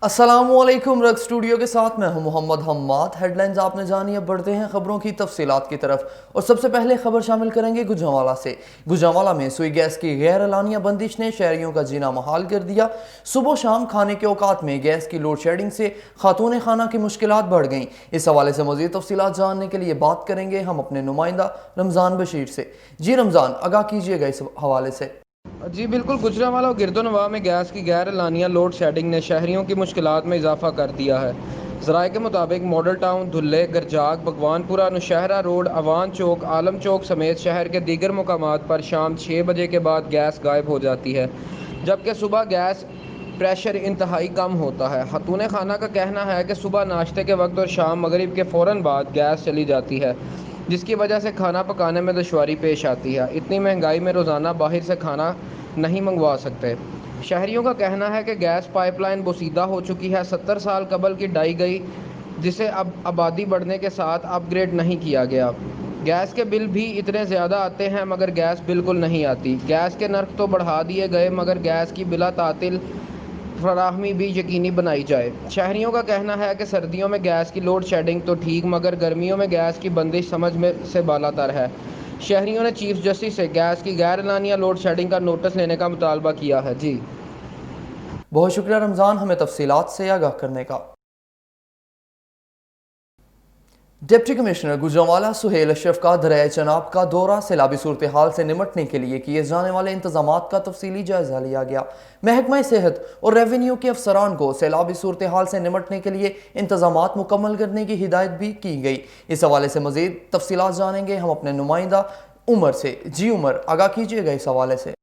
अस्सलामुअलैकुम। रग स्टूडियो के साथ मैं हूं मोहम्मद हम्माद। हेडलाइंस आपने जानी, अब बढ़ते हैं खबरों की तफसीलात की तरफ। और सबसे पहले खबर शामिल करेंगे गुजरांवाला से। गुजरांवाला में सुई गैस की गैर एलानिया बंदिश ने शहरियों का जीना मुहाल कर दिया। सुबह शाम खाने के औकात में गैस की लोड शेडिंग से खातून खाना की मुश्किलात बढ़ गईं। इस हवाले से मज़ीद तफसीलात जानने के लिए बात करेंगे हम अपने नुमाइंदा रमज़ान बशीर से। जी रमज़ान, आगाह कीजिएगा इस हवाले से। जी बिल्कुल, गुजरांवाला और गिरदोनवा में गैस की गैर एलानिया लोड शेडिंग ने शहरियों की मुश्किलात में इजाफा कर दिया है। ज़राए के मुताबिक model town, Dhulley, Garjakh, Bhagwanpura, Nowshera road, Awan Chowk, Alam Chowk समेत शहर के दीगर मुकामात पर शाम 6 बजे के बाद गैस गायब हो जाती है, जबकि सुबह गैस प्रेशर इंतहाई कम होता है। खातून खाना का कहना है कि सुबह नाश्ते के वक्त और शाम मगरिब के फ़ौरन बाद गैस चली जाती है, जिसकी वजह से खाना पकाने में दुश्वारी पेश आती है। इतनी महंगाई में रोज़ाना बाहर से खाना नहीं मंगवा सकते। शहरियों का कहना है कि गैस पाइपलाइन बोसीदा हो चुकी है, 70 साल कबल की डाई गई, जिसे अब आबादी बढ़ने के साथ अपग्रेड नहीं किया गया। गैस के बिल भी इतने ज़्यादा आते हैं मगर गैस बिल्कुल नहीं आती। गैस के नर्ख तो बढ़ा दिए गए मगर गैस की बिला तातिल फराहमी भी यकीनी बनाई जाए। शहरियों का कहना है कि सर्दियों में गैस की लोड शेडिंग तो ठीक, मगर गर्मियों में गैस की बंदिश समझ में से बालातर है। शहरियों ने चीफ जस्टिस से गैस की गैर एलानिया लोड शेडिंग का नोटिस लेने का मुतालबा किया है। जी बहुत शुक्रिया रमज़ान, हमें तफसीलात से आगाह करने का। डिप्टी कमिश्नर गुजरांवाला सुहेल अशरफ का दरिया चनाब का दौरा। सैलाबी सूरत हाल से निमटने के लिए किए जाने वाले इंतजामात का तफसीली जायजा लिया गया। महकमा सेहत और रेवेन्यू के अफसरान को सैलाबी सूरत हाल से निमटने के लिए इंतजामात मुकम्मल करने की हिदायत भी की गई। इस हवाले से मजीद तफसीलात जानेंगे हम अपने नुमाइंदा उमर से। जी उमर, आगाह कीजिएगा इस हवाले से।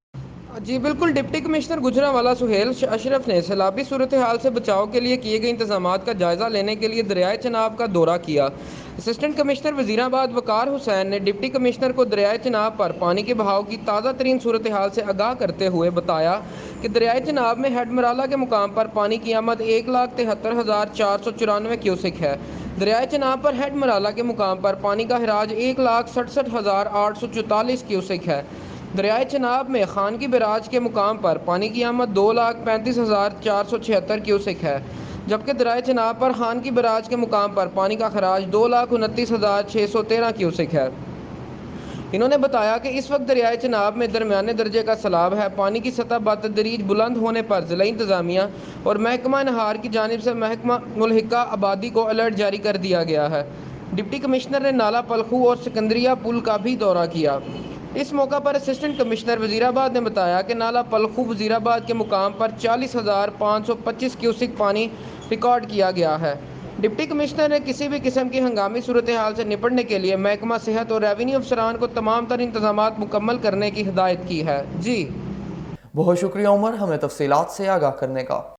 जी बिल्कुल, डिप्टी कमिश्नर गुजरांवाला सुहेल अशरफ ने सैलाबी सूरत हाल से बचाव के लिए किए गए इंतजामात का जायज़ा लेने के लिए दरियाए चनाब का दौरा किया। असिस्टेंट कमिश्नर वज़ीराबाद वकार हुसैन ने डिप्टी कमिश्नर को दरियाए चनाब पर पानी के बहाव की ताज़ा तरीन सूरत हाल से आगाह करते हुए बताया कि दरियाए चनाब में हेड मराला के मुकाम पर पानी की आमद 1,73,494 क्यूसिक है। दरियाए चनाब पर हेड मराला के मुकाम पर पानी का हराज 1,67,844 क्यूसिक है। दरियाए चनाब में खान की बराज के मुकाम पर पानी की आमद 2,35,476 क्यूसिक है, जबकि दरियाए चनाब पर खान की बराज के मुकाम पर पानी का खराज 2,29,613 क्यूसिक है। इन्होंने बताया कि इस वक्त दरियाए चनाब में दरमियाने दर्जे का सैलाब है। पानी की सतह बतदरीज बुलंद होने पर ज़िला इंतज़ामिया और महकमा नहार की जानिब से महकमा मुल्हिका आबादी को अलर्ट जारी कर दिया गया है। डिप्टी कमिश्नर ने नाला पलखू और सिकंदरिया पुल का भी दौरा किया। इस मौका पर असिस्टेंट कमिश्नर वज़ीराबाद ने बताया कि नाला पलखू वज़ीराबाद के मुकाम पर 40,525 क्यूसिक पानी रिकॉर्ड किया गया है। डिप्टी कमिश्नर ने किसी भी किस्म की हंगामी सूरत हाल से निपटने के लिए महकमा सेहत और रेवेन्यू अफसरान को तमाम तर इंतजामात मुकम्मल करने की हिदायत की है। जी बहुत शुक्रिया उमर, हमें तफसीलात से आगाह करने का।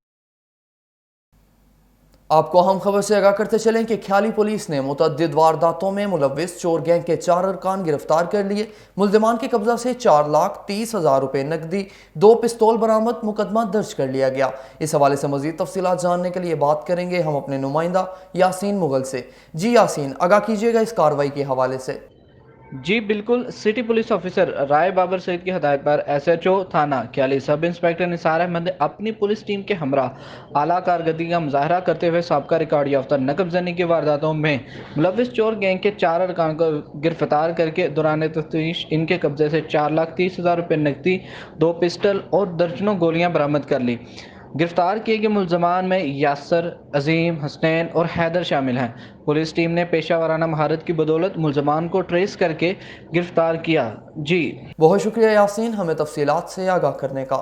आपको हम खबर से आगाह करते चलें कि ख्याली पुलिस ने मुतअद्दिद वारदातों में मुलव्विस चोर गैंग के 4 अरकान गिरफ्तार कर लिए। मुल्जिमान के कब्जा से 4,30,000 रुपये नकदी, 2 पिस्तौल बरामद, मुकदमा दर्ज कर लिया गया। इस हवाले से मजीद तफसीलात जानने के लिए बात करेंगे हम अपने नुमाइंदा यासीन मुगल से। जी यासीन, आगाह कीजिएगा इस कार्रवाई के हवाले से। जी बिल्कुल, सिटी पुलिस ऑफिसर राय बाबर सईद की हदायत पर एसएचओ थाना ख्याली सब इंस्पेक्टर निसार अहमद ने अपनी पुलिस टीम के हमरा आला कारकर्दगी का मुजाहरा करते हुए साबका रिकॉर्ड याफ्ता नकब जनी की वारदातों में मुलव्विस चोर गैंग के 4 अरकान को गिरफ्तार करके दौरान तफ्तीश इनके कब्जे से 4,30,000 रुपये नकदी, 2 पिस्टल और दर्जनों गोलियां बरामद कर ली। गिरफ्तार किए गए मुल्जमान में यासर, अजीम, हसनैन और हैदर शामिल हैं। पुलिस टीम ने पेशा वाराना महारत की बदौलत मुल्जमान को ट्रेस करके गिरफ्तार किया। जी बहुत शुक्रिया यासीन, हमें तफसीलात से आगाह करने का।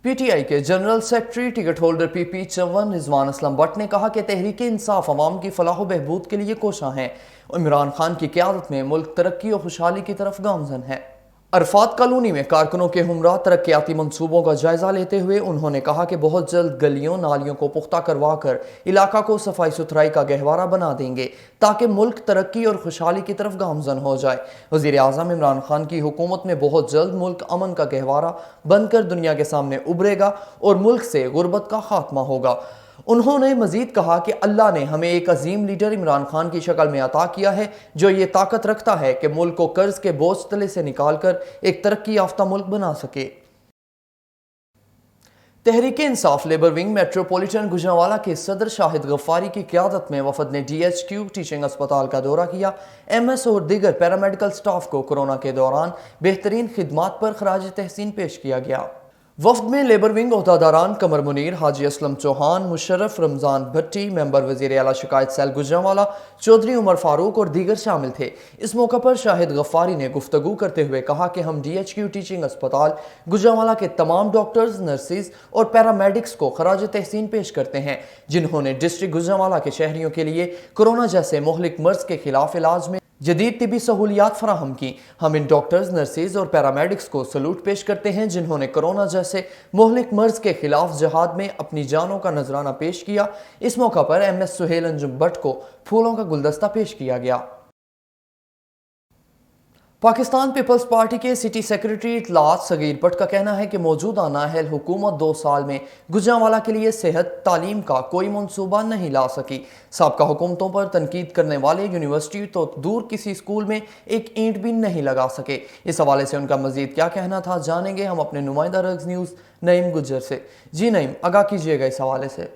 पीटीआई के general secretary ticket holder PP चौवन रिजवान असलम बट ने कहा कि तहरीक इंसाफ अवाम की फलाह बहबूद के लिए कोशा है। इमरान खान की क़यादत में मुल्क तरक्की और खुशहाली की तरफ गामजन है। अरफात कॉलोनी में कारकुनों के हमरा तरक्याती मंसूबों का जायजा लेते हुए उन्होंने कहा कि बहुत जल्द गलियों नालियों को पुख्ता करवा कर इलाका को सफाई सुथराई का गहवारा बना देंगे ताकि मुल्क तरक्की और खुशहाली की तरफ गामजन हो जाए। वज़ीर आज़म इमरान खान की हुकूमत में बहुत जल्द मुल्क अमन का गहवारा बनकर दुनिया के सामने उभरेगा और मुल्क से गुर्बत का खात्मा होगा। उन्होंने मजीद कहा कि अल्लाह ने हमें एक अजीम लीडर इमरान खान की शक्ल में अता किया है जो ये ताकत रखता है कि मुल्क को कर्ज के बोझ तले से निकाल कर एक तरक्की याफ्ता मुल्क बना सके। Tehreek Insaf labour wing metropolitan Gujranwala के सदर शाहिद गफ्फारी की क़यादत में वफद ने DHQ टीचिंग अस्पताल का दौरा किया। MS और दीगर पैरामेडिकल स्टाफ को कोरोना के दौरान बेहतरीन खिदमात पर खराज तहसीन पेश किया गया। वफद में लेबर विंग ओहदादारान कमर मुनीर, हाजी असलम चौहान, मुशर्रफ रमजान भट्टी, मेंबर वजीर आला शिकायत सेल गुजरांवाला, चौधरी उमर फारूक और दीगर शामिल थे। इस मौका पर शाहिद गफ्फारी ने गुफ्तगू करते हुए कहा कि हम DHQ टीचिंग अस्पताल गुजरांवाला के तमाम डॉक्टर्स, नर्सिस और पैरामेडिक्स को खराज तहसीन पेश करते हैं, जिन्होंने डिस्ट्रिक्ट गुजरांवाला के शहरियों के लिए कोरोना जैसे मोहलिक मर्ज के खिलाफ इलाज में जदीद तिबी सहूलियात फराहम की। हम इन डॉक्टर्स, नर्सिस और पैरामेडिक्स को सलूट पेश करते हैं, जिन्होंने कोरोना जैसे मोहलिक मर्ज के खिलाफ जहाद में अपनी जानों का नजराना पेश किया। इस मौका पर MS सुहेल अंजुम भट्ट को फूलों का गुलदस्ता पेश किया गया। पाकिस्तान पीपल्स पार्टी के सिटी सेक्रेटरी इतलात सगीर भट्ट का कहना है कि मौजूदा नाअहल हुकूमत 2 साल में गुजरांवाला के लिए सेहत तालीम का कोई मंसूबा नहीं ला सकी। साबका हुकूमतों पर तनकीद करने वाले यूनिवर्सिटी तो दूर किसी स्कूल में एक ईंट भी नहीं लगा सके। इस हवाले से उनका मजीद क्या कहना था, जानेंगे हम अपने नुमाइंदा रग्स न्यूज़ नईम गुज्जर से। जी नईम, आगाह कीजिएगा इस हवाले से।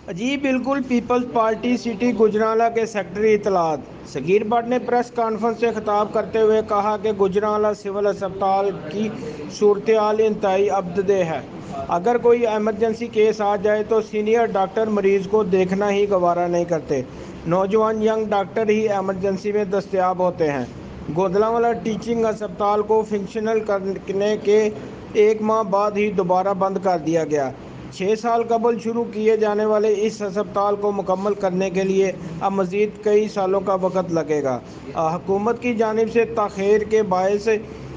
जी बिल्कुल, पीपल्स पार्टी सिटी गुजरांवाला के सेक्रेटरी इतलात सगीर भट्ट ने प्रेस कॉन्फ्रेंस से खिताब करते हुए कहा कि गुजरांवाला सिविल अस्पताल की सूरत हाल इंतहाई अबददे है। अगर कोई एमरजेंसी केस आ जाए तो सीनियर डॉक्टर मरीज़ को देखना ही गवारा नहीं करते। नौजवान यंग डॉक्टर ही एमरजेंसी में दस्तयाब होते हैं। गुजरांवाला टीचिंग अस्पताल को फंक्शनल करने के 1 माह बाद ही दोबारा बंद कर दिया गया। 6 साल कबल शुरू किए जाने वाले इस अस्पताल को मुकम्मल करने के लिए अब मज़ीद कई सालों का वक़्त लगेगा। हुकूमत की जानिब से ताख़ीर के बायस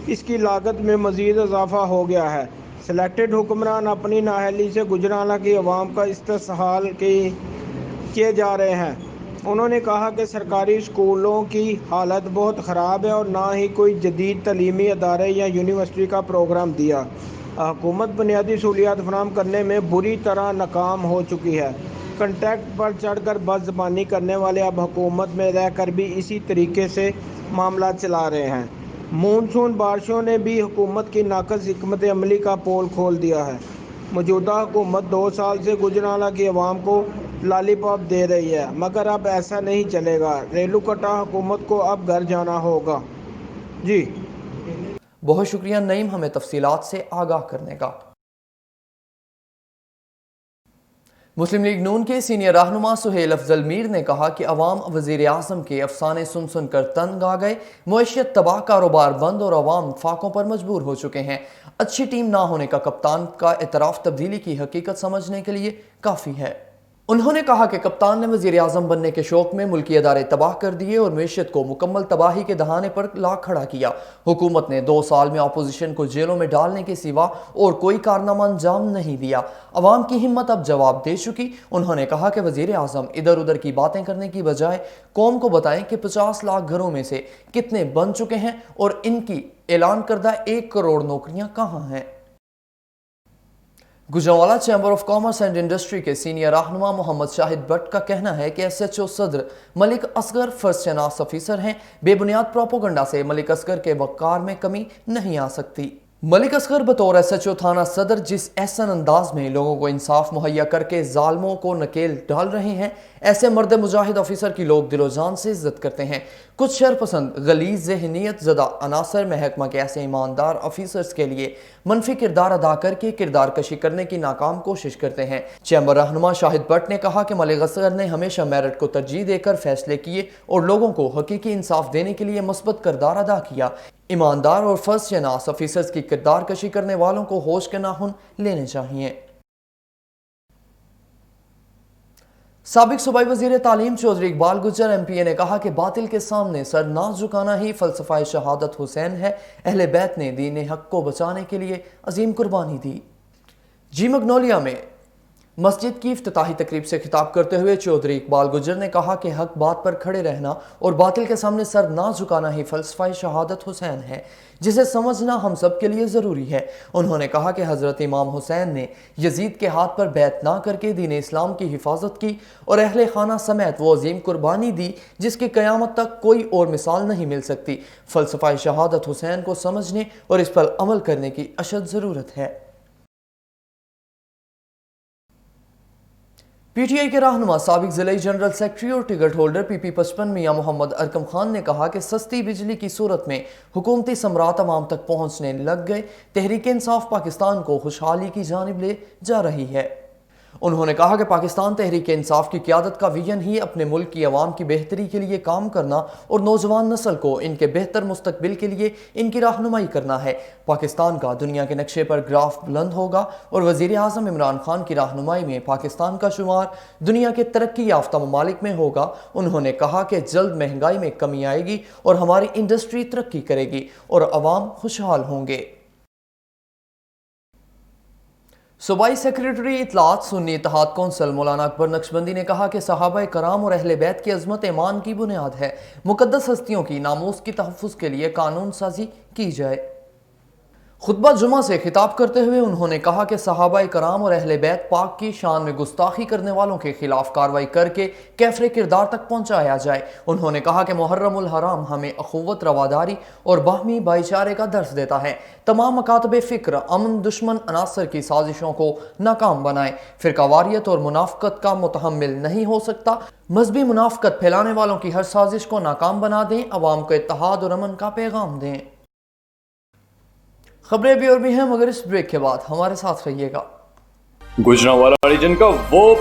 इसकी लागत में मज़ीद इजाफा हो गया है। सिलेक्टेड हुक्मरान अपनी नाअहली से गुजरांवाला की आवाम का इस्तेसाल किए जा रहे हैं। उन्होंने कहा कि सरकारी स्कूलों की हालत बहुत ख़राब है और ना ही कोई जदीद तलीमी अदारे या यूनिवर्सिटी का प्रोग्राम दिया। हुकूमत बुनियादी सहूलियात फराहम करने में बुरी तरह नाकाम हो चुकी है। कंट्रैक्ट पर चढ़कर बदज़बानी करने वाले अब हुकूमत में रह कर भी इसी तरीके से मामला चला रहे हैं। मानसून बारिशों ने भी हुकूमत की नाक़स हिकमत अमली का पोल खोल दिया है। मौजूदा हुकूमत 2 साल से गुजरांवाला की आवाम को लॉलीपॉप दे रही है, मगर अब ऐसा नहीं चलेगा। रेलू कटा हुकूमत को अब घर जाना होगा। जी बहुत शुक्रिया नईम, हमें तफसीलात से आगाह करने का। मुस्लिम लीग नून के सीनियर रहनुमा सुहेल अफजल मीर ने कहा कि अवाम वजीर आज़म के अफसाने सुन सुन कर तंग आ गए। मुईशत तबाह, कारोबार बंद और अवाम फाकों पर मजबूर हो चुके हैं। अच्छी टीम ना होने का कप्तान का इतराफ़ तब्दीली की हकीकत समझने के लिए काफ़ी है। उन्होंने कहा कि कप्तान ने वज़ीर आज़म बनने के शौक में मुल्की अदारे तबाह कर दिए और मैशत को मुकम्मल तबाही के दहाने पर ला खड़ा किया। हुकूमत ने 2 साल में अपोजिशन को जेलों में डालने के सिवा और कोई कारनामा अंजाम नहीं दिया। अवाम की हिम्मत अब जवाब दे चुकी। उन्होंने कहा कि वज़ीर आज़म इधर उधर की बातें करने की बजाय कौम को बताएं कि 50 लाख घरों में से कितने बन चुके हैं और इनकी ऐलान करदा 1 करोड़ नौकरियां कहाँ हैं। Gujranwala chamber of commerce and industry के सीनियर रहनुमा मोहम्मद शाहिद भट्ट का कहना है कि SHO सदर मलिक असगर फर्स्ट शनास ऑफिसर हैं। बेबुनियाद प्रोपोगंडा से मलिक असगर के वक़ार में कमी नहीं आ सकती। मलिक असगर बतौर SHO थाना सदर जिस एहसन अंदाज में लोगों को इंसाफ मुहैया करके जालमों को नकेल डाल रहे हैं, ऐसे मर्द मुजाहिद ऑफिसर की लोग दिलो जान से इज्जत करते हैं। कुछ शरपसंद गलीज ज़हनियत ज़दा अनासर महकमा के ऐसे ईमानदार ऑफिसर्स के लिए मनफी किरदार अदा करके किरदार कशी करने की नाकाम कोशिश करते हैं। चैम्बर रहनुमा शाहिद भट्ट ने कहा कि मलिक असगर ने हमेशा मेरिट को तरजीह देकर फैसले किए और लोगों को हकीकी इंसाफ देने के लिए मुस्बत किरदार अदा किया। ईमानदार और फर्स्ट शनास ऑफिसर्स की किरदार कशी करने वालों को होश के नाखून लेने चाहिए। साबिक सूबाई वजीर तालीम चौधरी इकबाल गुज्जर MPA ने कहा कि बातिल के सामने सर ना झुकाना ही फलसफा शहादत हुसैन है। अहले बैत ने दीन हक को बचाने के लिए अजीम कुर्बानी दी। जी मगनोलिया में मस्जिद की इफ्तिताही तकरीब से खिताब करते हुए चौधरी इकबाल गुज्जर ने कहा कि हक बात पर खड़े रहना और बातिल के सामने सर ना झुकाना ही फलसफा शहादत हुसैन है, जिसे समझना हम सब के लिए ज़रूरी है। उन्होंने कहा कि हज़रत इमाम हुसैन ने यजीद के हाथ पर बैत ना करके दीन इस्लाम की हिफाजत की और अहले खाना समेत वो अजीम कुर्बानी दी जिसकी क़यामत तक कोई और मिसाल नहीं मिल सकती। फलसफा शहादत हुसैन को समझने और इस पर अमल करने की अशद ज़रूरत है। PTI के रहनुमा साबिक ज़िला जनरल सेक्रेटरी और टिकट होल्डर PP55 मियां मोहम्मद अरकम खान ने कहा कि सस्ती बिजली की सूरत में हुकूमती समरात अवाम तक पहुँचने लग गए, तहरीक इंसाफ पाकिस्तान को खुशहाली की जानिब ले जा रही है। उन्होंने कहा कि पाकिस्तान तहरीक इंसाफ की क़यादत का विजन ही अपने मुल्क की आवाम की बेहतरी के लिए काम करना और नौजवान नस्ल को इनके बेहतर मुस्तकबिल के लिए इनकी रहनुमाई करना है। पाकिस्तान का दुनिया के नक्शे पर ग्राफ बुलंद होगा और वज़ीर आज़म इमरान खान की रहनुमाई में पाकिस्तान का शुमार दुनिया के तरक्की याफ्ता ममालिक में होगा। उन्होंने कहा कि जल्द महंगाई में कमी आएगी और हमारी इंडस्ट्री तरक्की करेगी और अवाम खुशहाल होंगे। सूबाई सेक्रेटरी इतलात सुन्नी इत्तेहाद कौंसल मौलाना अकबर नक्शबंदी ने कहा कि सहाबा कराम और अहले बैत की अजमत ईमान की बुनियाद है। मुकद्दस हस्तियों की नामूस की तहफ़्फ़ुज़ के लिए कानून साजी की जाए। खुतबा जुमा से खिताब करते हुए उन्होंने कहा कि सहाबा कराम और अहले बैत पाक की शान में गुस्ताखी करने वालों के खिलाफ कार्रवाई करके कैफरे किरदार तक पहुंचाया जाए। उन्होंने कहा कि मुहर्रमुल हराम हमें अखुवत, रवादारी और बाहमी भाईचारे का दर्स देता है। तमाम मकातबे फ़िक्र अमन दुश्मन अनासर की साजिशों को नाकाम बनाए। फ़िरकावारियत और मुनाफ़क़त का मुतहम्मिल नहीं हो सकता। मजहबी मुनाफ़क़त फैलाने वालों की हर साजिश को नाकाम बना दें। अवाम को इत्तेहाद और अमन का पैगाम दें। खबरें भी और भी हैं, मगर इस ब्रेक के बाद हमारे साथ रहिएगा। गुजरांवाला रीजन का वो